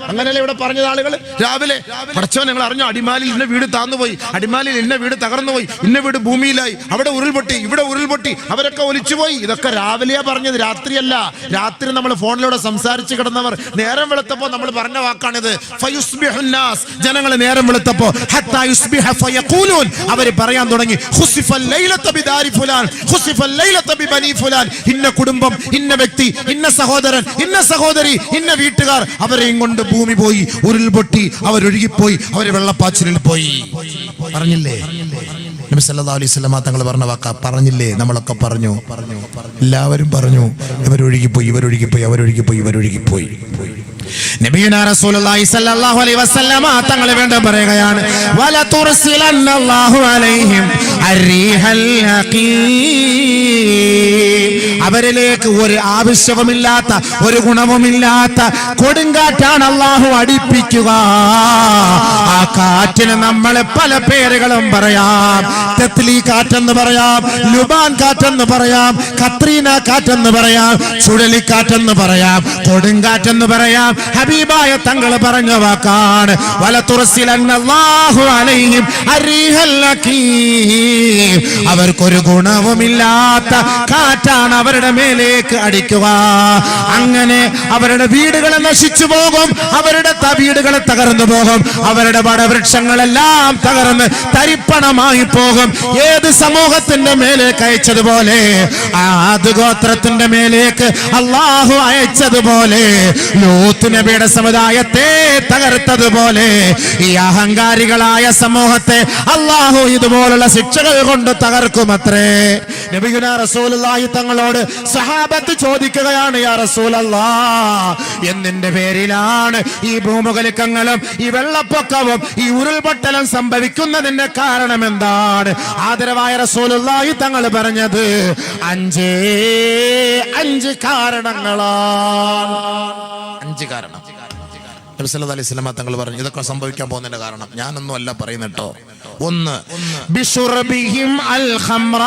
അങ്ങനല്ല ഇവിടെ പറഞ്ഞത് ആളുകൾ രാവിലെ? പടച്ചവൻ, നിങ്ങൾ അറിഞ്ഞോ? അടിമാലിൽ ഇന്ന വീട് താന്നുപോയി, അടിമാലിൽ ഇന്ന വീട് തകർന്നുപോയി, ഇന്ന വീട് ഭൂമിയിലായി, അവിടെ ഉരുൾപൊട്ടി, ഇവിടെ ഉരുൾപൊട്ടി, അവരൊക്കെ ഒലിച്ചുപോയി. ഇതൊക്കെ രാവിലെയാ പറഞ്ഞത്, രാത്രിയല്ല. രാത്രി നമ്മൾ ഫോണിലൂടെ സംസാരിച്ച് കിടന്നവർ നേരം വെളുത്തപ്പോ നമ്മൾ പറഞ്ഞ വാക്കാണിത്. ഫയുസ്ബിഹുന്നാസ്, ജനങ്ങൾ നേരം വെളുത്തപ്പോ ഹത്താ യുസ്ബിഹ ഫയഖൂലൂൻ, അവർ പറയാൻ തുടങ്ങി, ഖുസിഫൽ ലൈലത ബിദാരി ഫുലാൻ, ഖുസിഫൽ ലൈലത ബിബനി ഫുലാൻ. ഇന്ന കുടുംബം, ഇന്ന വ്യക്തി, ഇന്ന സഹോദരൻ, ഇന്ന സഹോദരി, ഇന്ന വീട്ടുകാർ, അവരെയും കൊണ്ട് ഭൂമി പോയി, ഉരുൾപൊട്ടി, അവരൊഴുകിപ്പോയി, അവർ വെള്ളപ്പാച്ചിലിൽ പോയി. പറഞ്ഞില്ലേ? നബി സല്ലല്ലാഹു അലൈഹി വസല്ലം തങ്ങൾ പറഞ്ഞ വാക്ക പറഞ്ഞില്ലേ? നമ്മളൊക്കെ പറഞ്ഞു, എല്ലാവരും പറഞ്ഞു, ഇവരൊഴുകിപ്പോയി, ഇവരൊഴുകിപ്പോയി, അവരൊഴുകിപ്പോയി, ഇവരൊഴുകിപ്പോയി. നബിയുനാ റസൂലുള്ളാഹി സ്വല്ലല്ലാഹു അലൈഹി വസല്ലം തങ്ങൾ വേണ്ട പറയുകയാണ്, വല തുർസിലന്നല്ലാഹു അലൈഹിം അർരീഹൽ ഹഖീം. അവരിലേക്ക് ഒരു ആവശ്യവുമില്ലാത്ത, ഒരു ഗുണവുമില്ലാത്ത കൊടുങ്കാറ്റാണ് അല്ലാഹു അടിപ്പിക്കുക. ആ കാറ്റിന് നമ്മൾ പല പേരുകളും പറയാം. തെത്ലി കാറ്റെന്ന് പറയാം, ലുബാൻ കാറ്റെന്ന് പറയാം, കത്രീന കാറ്റെന്ന് പറയാം, ചുഴലിക്കാറ്റെന്ന് പറയാം, കൊടുങ്കാറ്റെന്ന് പറയാം. ഹബീബായ തങ്ങൾ പറഞ്ഞ വാക്കാണ്, വലതുർസിലന്നല്ലാഹു അലൈഹിം അർരീഹൽ ഹഖീം. അവർക്കൊരു ഗുണവുമില്ലാത്ത കാറ്റാണ് അവരുടെ മേലേക്ക് അടിക്കുക. അങ്ങനെ അവരുടെ വീടുകൾ നശിച്ചു പോകും, അവരുടെ വീടുകൾ തകർന്നു പോകും, അവരുടെ വടവൃക്ഷങ്ങളെല്ലാം തകർന്ന് തരിപ്പണമായി പോകും. ഏത് സമൂഹത്തിന്റെ മേലേക്ക് അയച്ചതുപോലെ, ആദ് ഗോത്രത്തിന്റെ മേലേക്ക് അല്ലാഹു അയച്ചതുപോലെ, ലൂത്ത് നബിയുടെ സമുദായത്തെ തകർത്തതുപോലെ, ഈ അഹങ്കാരികളായ സമൂഹത്തെ അല്ലാഹു ഇതുപോലുള്ള ശിക്ഷകൾ കൊണ്ട് കൊണ്ട് തകർക്കുമത്രേ. നബിയുനാ റസൂലുള്ളാഹി തങ്ങളോട് സഹാബത്ത് ചോദിക്കുകയാണ്, യാ റസൂലല്ലാഹ്, എന്തിന്റെ പേരിലാണ് ഈ ഭൂമുഖലിക്കങ്ങളും ഈ വെള്ളപ്പൊക്കവും ഈ ഉരുൾപൊട്ടലും സംഭവിക്കുന്നതിന്റെ കാരണം എന്താണ്? ആദരവായ റസൂലുള്ളാഹി തങ്ങൾ പറഞ്ഞത് 5 കാരണങ്ങളാണ്. 5 കാരണം. നബി സല്ലല്ലാഹു അലൈഹി വസല്ലം തങ്ങൾ പറഞ്ഞു, ഇതൊക്കെ സംഭവിക്കാൻ പോകുന്നതിന്റെ കാരണം ഞാനൊന്നും അല്ല പറയുന്നട്ടോ. 1, ബിശുർബിഹിം അൽ ഖംറ,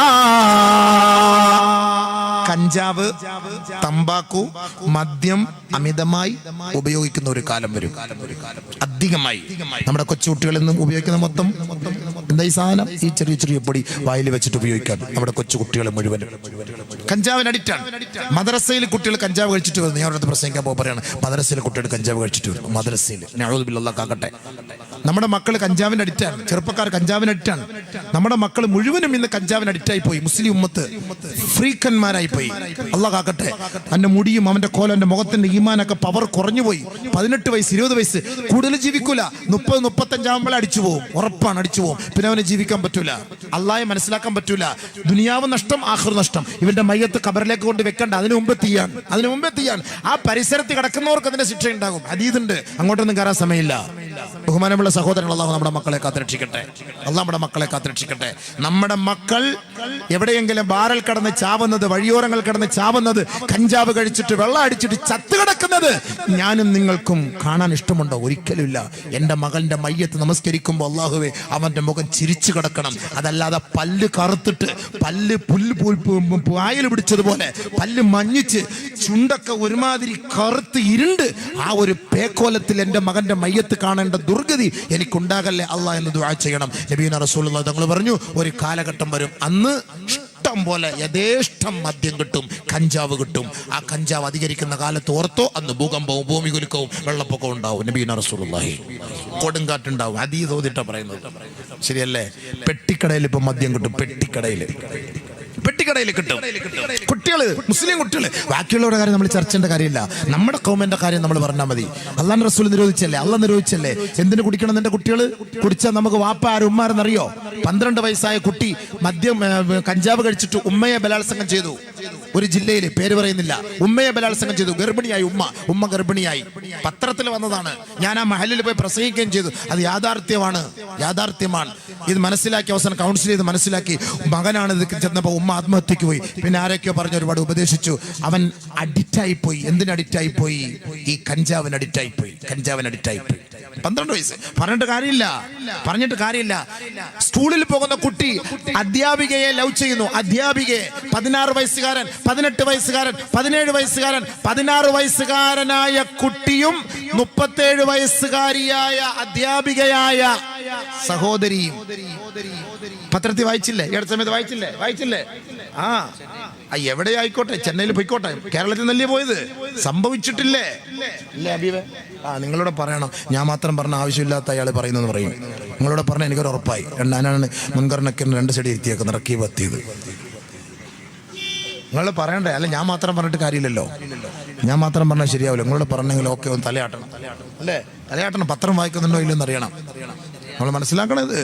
കഞ്ചാവ്, തമ്പാക്കു, മദ്യം അമിതമായി ഉപയോഗിക്കുന്ന ഒരു കാലം വരും. അധികമായി നമ്മുടെ കൊച്ചുകുട്ടികളിൽ നിന്നും ഉപയോഗിക്കുന്ന മൊത്തം എന്താ ഈ സാധനം? ഈ ചെറിയ ചെറിയ പൊടി വായിൽ വെച്ചിട്ട് ഉപയോഗിക്കാൻ നമ്മുടെ കൊച്ചുകുട്ടികളെ മുഴുവനും കഞ്ചാവിന് അഡിക്റ്റാണ്. മദ്രസയിൽ കുട്ടികൾ കഞ്ചാവ് കഴിച്ചിട്ട് വരുന്നു. ഞാൻ അവരുടെ പ്രസംഗിക്കാൻ പോകുമ്പോൾ പറയാണ്, മദ്രസയിലെ കുട്ടികൾ കഞ്ചാവ് കഴിച്ചിട്ട് വരുന്നു. മദ്രസയിൽ നഊദു ബില്ലാഹ് കാക്കട്ടെ. നമ്മുടെ മക്കൾ കഞ്ചാവിന് അഡിക്റ്റാണ്. ചെറുപ്പക്കാർ കഞ്ചാവിന് അഡിക്റ്റാണ്. നമ്മുടെ മക്കൾ മുഴുവനും ഇന്ന് കഞ്ചാവിന് അഡിക്റ്റായി പോയി. മുസ്ലിം ഉമ്മത്ത് ഫ്രീക്കന്മാരായി പോയി. അള്ളാഹ് കാക്കട്ടെ. അവന്റെ മുടിയും അവന്റെ കോലം, അവന്റെ മുഖത്തിന്റെ ഈമാനൊക്കെ പവർ കുറഞ്ഞു പോയി. 18 വയസ്സ് 20 വയസ്സ് കൂടുതൽ ജീവിക്കൂല. 30-35 ആകുമ്പോൾ അടിച്ചു പോകും. ഉറപ്പാണ്, അടിച്ചു പോകും. പിന്നെ അവനെ ജീവിക്കാൻ പറ്റൂല, അള്ളാഹയെ മനസ്സിലാക്കാൻ പറ്റൂല. ദുനിയാവ് നഷ്ടം, ആഖിറ നഷ്ടം. ഇവന്റെ മയ്യത്ത് ഖബറിലേക്ക് കൊണ്ട് വെക്കണ്ട, അതിനു മുമ്പ് തീയാണ്. ആ പരിസരത്ത് കിടക്കുന്നവർക്ക് അതിന്റെ ശിക്ഷ ഉണ്ടാകും. ഹദീസുണ്ട്, അങ്ങോട്ടൊന്നും കയറാൻ സമയമില്ല. ബഹുമാനമുള്ള സഹോദരൻ, അള്ളാഹു നമ്മുടെ മക്കളെ കാത്തുരക്ഷിക്കട്ടെ. അള്ളാഹു നമ്മുടെ മക്കളെ കാത്തുരക്ഷിക്കട്ടെ. നമ്മുടെ മക്കൾ എവിടെയെങ്കിലും ബാറിൽ കിടന്ന് ചാവുന്നത്, വഴിയോരങ്ങൾ കിടന്ന് ചാവുന്നത്, കഞ്ചാവ് കഴിച്ചിട്ട് വെള്ളം അടിച്ചിട്ട് ചത്ത് കിടക്കുന്നത് ഞാനും നിങ്ങൾക്കും കാണാൻ ഇഷ്ടമുണ്ടോ? ഒരിക്കലുമില്ല. എൻ്റെ മകന്റെ മയ്യത്ത് നമസ്കരിക്കുമ്പോൾ അള്ളാഹുവേ അവന്റെ മുഖം ചിരിച്ചു കിടക്കണം. അതല്ലാതെ പല്ല് കറുത്തിട്ട്, പല്ല് പായൽ പിടിച്ചതുപോലെ പല്ല് മഞ്ഞിച്ച് ചുണ്ടൊക്കെ ഒരുമാതിരി കറുത്ത് ഇരുണ്ട് ആ ഒരു പേക്കോലത്തിൽ എൻ്റെ മകന്റെ മയ്യത്ത് കാണേണ്ട ദുർഗതി എനിക്കുണ്ടാകല്ലേ അള്ളാഹ് എന്ന് ദുആ ചെയ്യണം. നബിയുനാ റസൂലുള്ളാഹി തങ്ങൾ പറഞ്ഞു, ഒരു കാലഘട്ടം വരും, അന്ന് ഇഷ്ടം പോലെ യഥേഷ്ടം മദ്യം കിട്ടും, കഞ്ചാവ് കിട്ടും. ആ കഞ്ചാവ് അധികരിക്കുന്ന കാലത്ത് ഓർത്തോ, അന്ന് ഭൂകമ്പവും ഭൂമികുലുക്കവും വെള്ളപ്പൊക്കവും ഉണ്ടാവും. നബിയുനാ റസൂലുള്ളാഹി കൊടുങ്കാറ്റുണ്ടാവും. ഹദീസ് ഓതിട്ടാ പറയുന്നത്, ശരിയല്ലേ? പെട്ടിക്കടയിൽ ഇപ്പൊ മദ്യം കിട്ടും. പെട്ടിക്കടയിൽ കിട്ടും. കുട്ടികള്, മുസ്ലിം കുട്ടികള്. ബാക്കിയുള്ളവരുടെ കാര്യം നമ്മൾ ചർച്ച ചെയ്യേണ്ട കാര്യമില്ല. നമ്മുടെ കൗമന്റെ കാര്യം നമ്മൾ പറഞ്ഞാൽ മതി. അള്ളാഹുവിന്റെ റസൂൽ നിരോധിച്ചല്ലേ, അള്ളാഹ് നിരോധിച്ചല്ലേ. എന്തിനു കുടിക്കണം? നിന്റെ കുട്ടികള് കുടിച്ചാൽ നമുക്ക് വാപ്പ ആരും ഉമ്മാരെന്നറിയോ? 12 വയസ്സായ കുട്ടി മദ്യം കഞ്ചാവ് കഴിച്ചിട്ട് ഉമ്മയെ ബലാത്സംഗം ചെയ്തു. ഒരു ജില്ലയിൽ, പേര് പറയുന്നില്ല, ഉമ്മയെ ബലാത്സംഗം ചെയ്തു. ഗർഭിണിയായി ഉമ്മ ഗർഭിണിയായി. പത്രത്തിൽ വന്നതാണ്. ഞാൻ ആ മഹലിൽ പോയി പ്രസംഗിക്കുകയും ചെയ്തു. അത് യാഥാർത്ഥ്യമാണ്. ഇത് മനസ്സിലാക്കി അവസാനം കൗൺസിൽ ചെയ്ത് മനസ്സിലാക്കി. മകനാണ് ഇത് ചെന്നപ്പോൾ ഉമ്മ ആത്മഹത്യക്ക് പോയി. പിന്നെ ആരൊക്കെയോ പറഞ്ഞ് ഒരുപാട് ഉപദേശിച്ചു. അവൻ അഡിക്റ്റായി പോയി. എന്തിന് അഡിക്റ്റായി പോയി? ഈ കഞ്ചാവിന് അഡിക്റ്റായി പോയി. 12 വയസ്സ്. പറഞ്ഞിട്ട് കാര്യമില്ല. സ്കൂളിൽ പോകുന്ന കുട്ടി അധ്യാപികയെ ലവ് ചെയ്യുന്നു. അധ്യാപികയെ 16 വയസ്സുകാരൻ, 18 വയസ്സുകാരൻ, 17 വയസ്സുകാരൻ, 16 വയസ്സുകാരനായ കുട്ടിയും 37 വയസ്സുകാരിയായ അധ്യാപികയായ സഹോദരിയും. പത്രത്തിൽ വായിച്ചില്ലേ? ഈ അടുത്ത സമയത്ത് വായിച്ചില്ലേ? എവിടെ ആയിക്കോട്ടെ, ചെന്നൈയിൽ പോയിക്കോട്ടെ, കേരളത്തിൽ നല്ലേ പോയത്, സംഭവിച്ചിട്ടില്ലേ? ഇല്ലേ അബീബേ? നിങ്ങളോട് പറയണം. ഞാൻ മാത്രം പറഞ്ഞ ആവശ്യമില്ലാത്ത അയാൾ പറയുന്നെന്ന് പറയും. നിങ്ങളോട് പറഞ്ഞാൽ എനിക്കൊരു ഉറപ്പായി. ഞാനാണ് മുൻഗണനയ്ക്ക് 2 സൈഡ് ഇരുത്തിയേക്കുന്നത്, റക്കീബ് എത്തിയത്. നിങ്ങൾ പറയണ്ടേ? അല്ല, ഞാൻ മാത്രം പറഞ്ഞിട്ട് കാര്യമില്ലല്ലോ. ഞാൻ മാത്രം പറഞ്ഞാൽ ശരിയാവില്ല. നിങ്ങളോട് പറഞ്ഞെങ്കിൽ ഓക്കെ, ഒന്ന് തലയാട്ടണം അല്ലേ? തലയാട്ടണം. പത്രം വായിക്കുന്നുണ്ടോ ഇല്ലെന്ന് അറിയണം. നമ്മൾ മനസ്സിലാക്കണത്.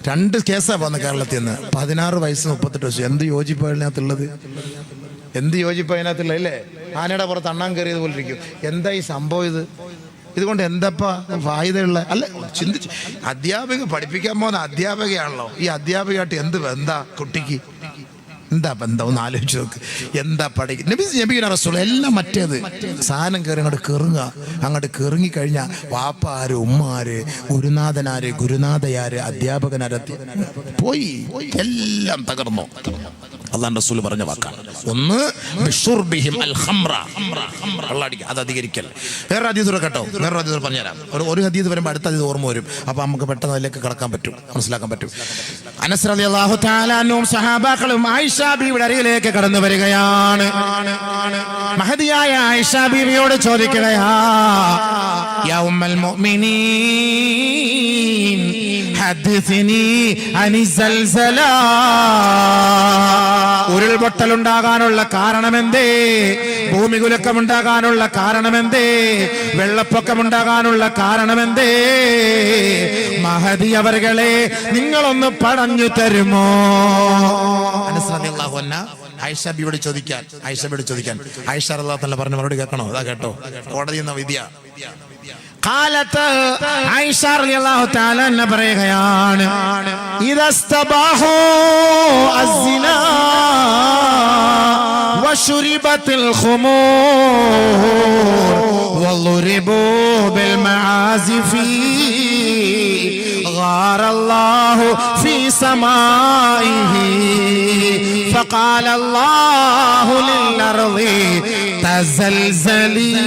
2 കേസാണ് വന്നത് കേരളത്തിൽ നിന്ന്. 16 വയസ്സ് 38 വയസ്സ്. എന്ത് യോജിപ്പ് അതിനകത്തുള്ളത്? അല്ലേ? ആനയുടെ പുറത്ത് അണ്ണാൻ കയറിയത് പോലെ ഇരിക്കും. എന്താ ഈ സംഭവം? ഇതുകൊണ്ട് എന്താ ഫായിദയുള്ള? അല്ല, ചിന്തിച്ച്. അധ്യാപിക പഠിപ്പിക്കാൻ പോകുന്ന അധ്യാപികയാണല്ലോ. ഈ അധ്യാപികയായിട്ട് എന്ത് ബന്ധാ കുട്ടിക്ക്? എന്താ ബന്ധം? ഒന്ന് ആലോചിച്ച് നോക്ക്. എന്താ നബിയുനാ റസൂൽ എല്ലാം മറ്റേത് സാധനം കയറി അങ്ങോട്ട് കെറുങ്ങിക്കഴിഞ്ഞാൽ വാപ്പ ആര്, ഉമ്മ ആര്, ഗുരുനാഥനാര്, ഗുരുനാഥയാര്, അധ്യാപകനാര് പോയി. എല്ലാം തകർന്നു. അല്ലാഹുവിന്റെ റസൂൽ പറഞ്ഞ വാക്കാണ്. 1 ബിശുർബിഹിം അൽ ഖംറ, വെള്ളടിക്കുക, അത് അധികരിക്കൽ. വേറെ ഹദീസ് കേട്ടോ, പറഞ്ഞുതരാം. ഒരു ഹദീസ് വരുമ്പോൾ അടുത്ത ഹദീസ് ഓർമ്മ വരും. അപ്പൊ നമുക്ക് പെട്ടെന്ന് അതിലേക്ക് കടക്കാൻ പറ്റും, മനസ്സിലാക്കാൻ പറ്റും. അനസ് റളിയല്ലാഹു തആല അൻഹും സഹാബാക്കളും ആയിഷ ബീവിയുടെ അരികിലേക്ക് കടന്നു വരികയാണ്. മഹദിയായ ആയിഷ ബീവിയോട് ചോദിക്കുകയാ, യാ ഉമ്മൽ മുഅ്മിനീൻ ഹദ്ദിസിനി അനി സൽസലാ, ഉരുൾപൊട്ടലുണ്ടാകാനുള്ള കാരണമെന്തേ? ഭൂമി കുലുക്കമുണ്ടാകാനുള്ള കാരണമെന്തേ? വെള്ളപ്പൊക്കമുണ്ടാകാനുള്ള കാരണമെന്തേ? മഹദി അവர்களെ നിങ്ങളൊന്ന് പറഞ്ഞു തരുമോ? അനസ് റളിയല്ലാഹു അൻഹ ആയിഷ ബിയോട് ചോദിക്കാൻ ആയിഷ റളിയല്ലാഹു അൻഹ പറഞ്ഞ മറുപടി കേൾക്കണോ? അതാ കേട്ടോ, കോടതി എന്ന വിദ്യ. കാലത്ത് ആയിഷ റളിയല്ലാഹു തആല അൻഹ പറയുകയാണ്, ഇദസ്തബാഹു അസ്സിനാ വശുരിബത്തിൽ ഖുമൂർ വളുരിബു ബിൽ മആസിഫി غار الله في سمائه فقال الله للأرض تزلزلي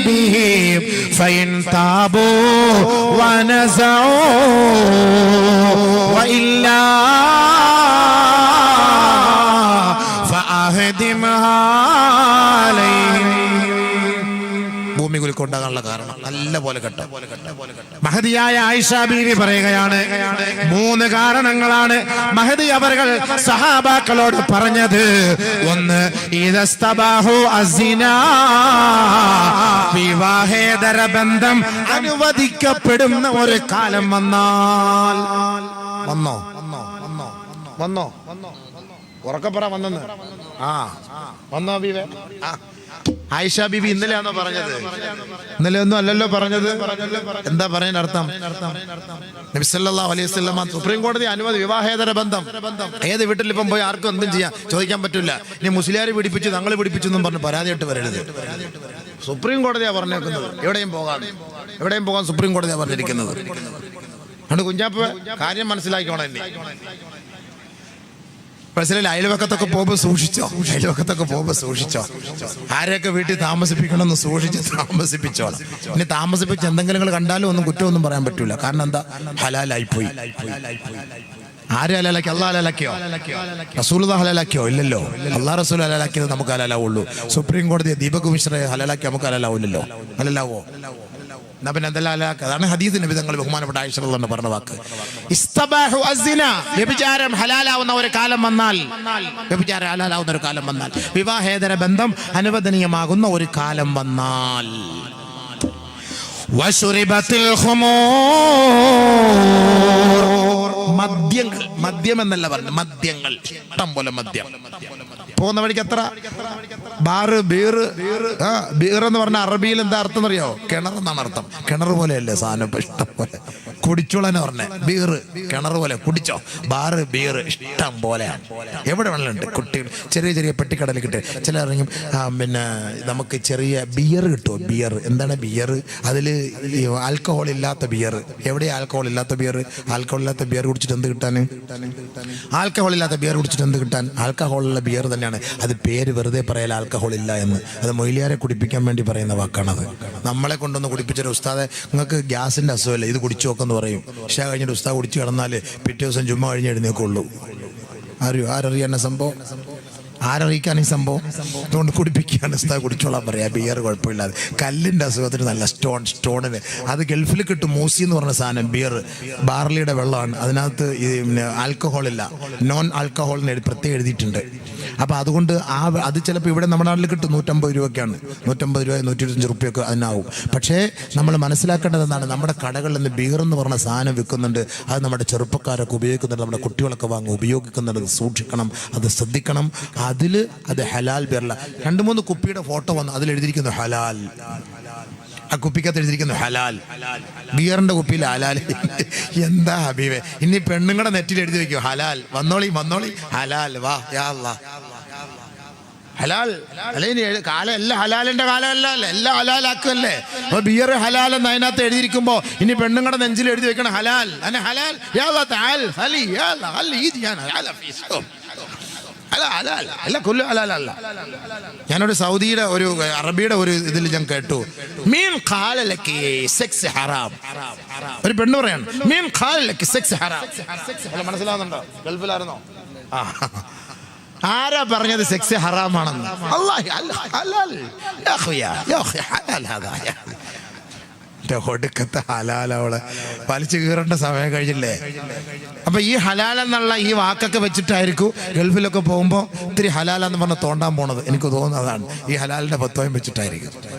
بهم فإن تابوا ونزعوا وإلا فأهدمها عليهم. ഭൂമി കുലുക്കമുണ്ടാകാനുള്ള കാരണം നല്ല പോലെ കേട്ടോ. മഹദിയായ ആയിഷ ബീവി പറയുകയാണ്, 3 കാരണങ്ങളാണ് മഹദി അവർകൾ സഹാബാക്കളോട് പറഞ്ഞത്. ഒന്ന്, ഇദസ്തബാഹു അസ്സിനാ, വിവാഹേതര ബന്ധം അനുവദിക്കപ്പെടുന്ന ഒരു കാലം വന്നാൽ. വന്നോ ഉറക്കപ്പറ വന്നെന്ന്. വന്നോ ബീവേ? ആയിഷ ബീബി ഇന്നലെയാണോ പറഞ്ഞത്? ഇന്നലെ ഒന്നും അല്ലല്ലോ പറഞ്ഞത്. എന്താ പറയാൻ അർത്ഥം? നബി സല്ലല്ലാഹു അലൈഹി വസല്ലം സുപ്രീം കോടതി അനുമതി വിവാഹേതര ബന്ധം ഏത് വീട്ടിൽ ഇപ്പം പോയി ആർക്കും എന്തും ചെയ്യാം, ചോദിക്കാൻ പറ്റില്ല. ഇനി മുസ്ലിയാർ പിടിപ്പിച്ചു തങ്ങൾ പിടിപ്പിച്ചു എന്നും പറഞ്ഞ് പരാതിയായിട്ട് വരരുത്. സുപ്രീം കോടതിയാ പറഞ്ഞേക്കുന്നത്. എവിടെയും പോകാൻ സുപ്രീം കോടതിയാ പറഞ്ഞിരിക്കുന്നത്. അതുകൊണ്ട് കുഞ്ഞാപ്പ് കാര്യം മനസ്സിലാക്കിക്കോണം. എന്നെ മനസ്സിലായി. അയൽവക്കത്തൊക്കെ പോകുമ്പോൾ സൂക്ഷിച്ചോ. ആരെയൊക്കെ വീട്ടിൽ താമസിപ്പിക്കണമെന്ന് സൂക്ഷിച്ച് താമസിപ്പിച്ചോളാം. ഇനി താമസിപ്പിച്ച് എന്തെങ്കിലും കണ്ടാലും ഒന്നും കുറ്റമൊന്നും പറയാൻ പറ്റൂല. കാരണം എന്താ? ഹലാലായിപ്പോയി. ആര് ഹലാലാക്കി? അള്ളാഹ് ഹലാലാക്കിയോ? റസൂലുള്ളാഹി ഹലാലാക്കിയോ? ഇല്ലല്ലോ. അള്ളാഹ് റസൂൽ ഹലാലാക്കിയത് നമുക്ക് ഹലാലാവുള്ളൂ. സുപ്രീം കോടതി ദീപക് മിശ്രയെ ഹലാലാക്കി നമുക്ക് ഹലാലാവില്ലല്ലോ. ഹലാലാവോ? എന്നാ പിന്നെ എന്തെല്ലാം ഹലാലാക്കുക? അതാണ് ഹദീസ് നബി തങ്ങൾ ബഹുമാനപ്പെട്ട ആയിഷ റളിയല്ലാഹു അൻഹ പറഞ്ഞ വാക്ക്. ഇസ്തബാഹു അസ്സിന, വ്യഭിചാരം ഹലാലാവുന്ന ഒരു കാലം വന്നാൽ, വിവാഹേതര ബന്ധം അനുവദനീയമാകുന്ന ഒരു കാലം വന്നാൽ. വശുരിബത്തിൽ ഖുമൂർ, മദ്യം എന്നല്ല പറഞ്ഞു, മദ്യങ്ങൾ, ഇഷ്ടം പോലെ മദ്യം. പോകുന്ന വഴിക്ക് എത്ര ബാറ് ബീർ എന്ന് പറഞ്ഞ അറബിയിൽ എന്താ അർത്ഥം അറിയോ? കിണർ എന്നാണ് അർത്ഥം. കിണർ പോലെയല്ലേ സാധനം, ഇപ്പൊ ഇഷ്ടം പോലെ കുടിച്ചോളെന്ന് പറഞ്ഞ ബീർ, കിണർ പോലെ കുടിച്ചോ. ബാറ് ബീർ ഇഷ്ടം പോലെയാണ്, എവിടെ വെള്ളമുണ്ട്. കുട്ടികൾ ചെറിയ പെട്ടിക്കടലിൽ കിട്ടും. ചില ഇറങ്ങും പിന്നെ നമുക്ക് ചെറിയ ബിയർ കിട്ടുമോ? ബിയർ എന്താണ് ബിയർ? അതിൽ ആൽക്കഹോൾ ഇല്ലാത്ത ബിയർ. എവിടെയാ ആൽക്കഹോൾ ഇല്ലാത്ത ബിയർ? ആൽക്കഹോൾ ഇല്ലാത്ത ബിയർ കുടിച്ചിട്ട് എന്ത് കിട്ടാൻ? ആൽക്കഹോളുള്ള ബിയർ തന്നെയാണ്. അത് പേര് വെറുതെ പറയല, ആൽക്കഹോൾ ഇല്ല എന്ന്. അത് മൊയ്ലിയാരെ കുടിപ്പിക്കാൻ വേണ്ടി പറയുന്ന വാക്കാണത്. നമ്മളെ കൊണ്ടൊന്ന് കുടിപ്പിച്ചൊരു ഉസ്താദെ, നിങ്ങൾക്ക് ഗ്യാസിന്റെ അസുഖമല്ലേ, ഇത് കുടിച്ചു നോക്കെന്ന് പറയും. ഇശാ കഴിഞ്ഞിട്ട് ഉസ്താദ് കുടിച്ചു കിടന്നാൽ പിറ്റേ ദിവസം ജുമ്മ കഴിഞ്ഞ് എഴുന്നേക്കുള്ളൂ. ആരറിയാൻ സംഭവം? ആരറിയിക്കാൻ ഈ സംഭവം? അതുകൊണ്ട് കുടിപ്പിക്കുകയാണ്. ഉസ്താദ് കുടിച്ചോളാൻ പറയാ, ബിയർ കുഴപ്പമില്ലാതെ. കല്ലിന്റെ അസുഖത്തിന് നല്ല സ്റ്റോണിന് അത് ഗൾഫിൽ കിട്ടും. മൂസി എന്ന് പറഞ്ഞ സാധനം, ബിയർ, ബാർലിയുടെ വെള്ളമാണ്. അതിനകത്ത് ആൽക്കഹോൾ ഇല്ല, നോൺ ആൽക്കഹോൾ എന്ന് പ്രത്യേകം എഴുതിയിട്ടുണ്ട്. അപ്പൊ അതുകൊണ്ട് അത് ചിലപ്പോൾ ഇവിടെ നമ്മുടെ നാട്ടിൽ കിട്ടും. 150 രൂപയ്ക്കാണ്. 150 രൂപ 125 റുപ്യൊക്കെ അതിനാവും. പക്ഷേ നമ്മൾ മനസ്സിലാക്കേണ്ടത് എന്താണ്? നമ്മുടെ കടകളിൽ നിന്ന് ബിയർ എന്ന് പറഞ്ഞ സാധനം വിൽക്കുന്നുണ്ട്. അത് നമ്മുടെ ചെറുപ്പക്കാരൊക്കെ ഉപയോഗിക്കുന്നുണ്ട്, നമ്മുടെ കുട്ടികളൊക്കെ ഉപയോഗിക്കുന്നുണ്ട്. സൂക്ഷിക്കണം, അത് ശ്രദ്ധിക്കണം. അത് ഹലാൽ ബിയറല്ല. 2-3 കുപ്പിയുടെ ഫോട്ടോ വന്നു, അതിലെഴുതിയിരിക്കുന്നു ഹലാൽ. ആ കുപ്പിക്കകത്ത് എഴുതിയിരിക്കുന്നു ഹലാൽ. ബിയറിന്റെ കുപ്പിയിൽ ഹലാൽ. എന്താ ഹബീബേ, ഇനി പെണ്ണുങ്ങളുടെ നെറ്റിൽ എഴുതി വെക്കും ഹലാൽ. വന്നോളി ഹലാൽ. വാ യാ അല്ലാഹ്, ഹലാൽ. അല്ലെങ്കിൽ കാലം എല്ലാം ഹലാലിന്റെ കാലമല്ല, എല്ലാം ഹലാലാക്കല്ലേ. അപ്പൊ ബിയർ ഹലാൽ എന്ന് അതിനകത്ത് എഴുതിയിരിക്കുമ്പോ ഇനി പെണ്ണുങ്ങളുടെ നെഞ്ചിൽ എഴുതി വെക്കണം ഹലാൽ. ഹലാൽ യാ അല്ലാഹ് തആൽ ഹലി യാ അല്ലാഹ് ഹലി യാ അല്ല. ഞാനൊരു സൗദിയുടെ ഒരു അറബിയുടെ ഒരു ഇതിൽ ഞാൻ കേട്ടു, മീൻ ഖാലലക്കി സെക്സ് ഹറാം. ഒരു പെണ്ണ് പറയാണ് മീൻ ഖാലലക്കി സെക്സ് ഹറാം. മനസ്സിലാവുന്നുണ്ടോ? ഗൾഫിലായിരുന്നോ? ആരാ പറഞ്ഞത് സെക്സ് ഹറാമാണെന്ന്? ഒടുക്കത്തെ ഹലാലവള് വലിച്ചു കീറേണ്ട സമയം കഴിഞ്ഞില്ലേ. അപ്പൊ ഈ ഹലാൽ എന്നുള്ള ഈ വാക്കൊക്കെ വെച്ചിട്ടായിരിക്കും ഗൾഫിലൊക്കെ പോകുമ്പോൾ ഇത്തിരി ഹലാലെന്ന് പറഞ്ഞ് തോണ്ടാൻ പോണത്. എനിക്ക് തോന്നുന്നതാണ് ഈ ഹലാലിന്റെ പത്തോയം വെച്ചിട്ടായിരിക്കും.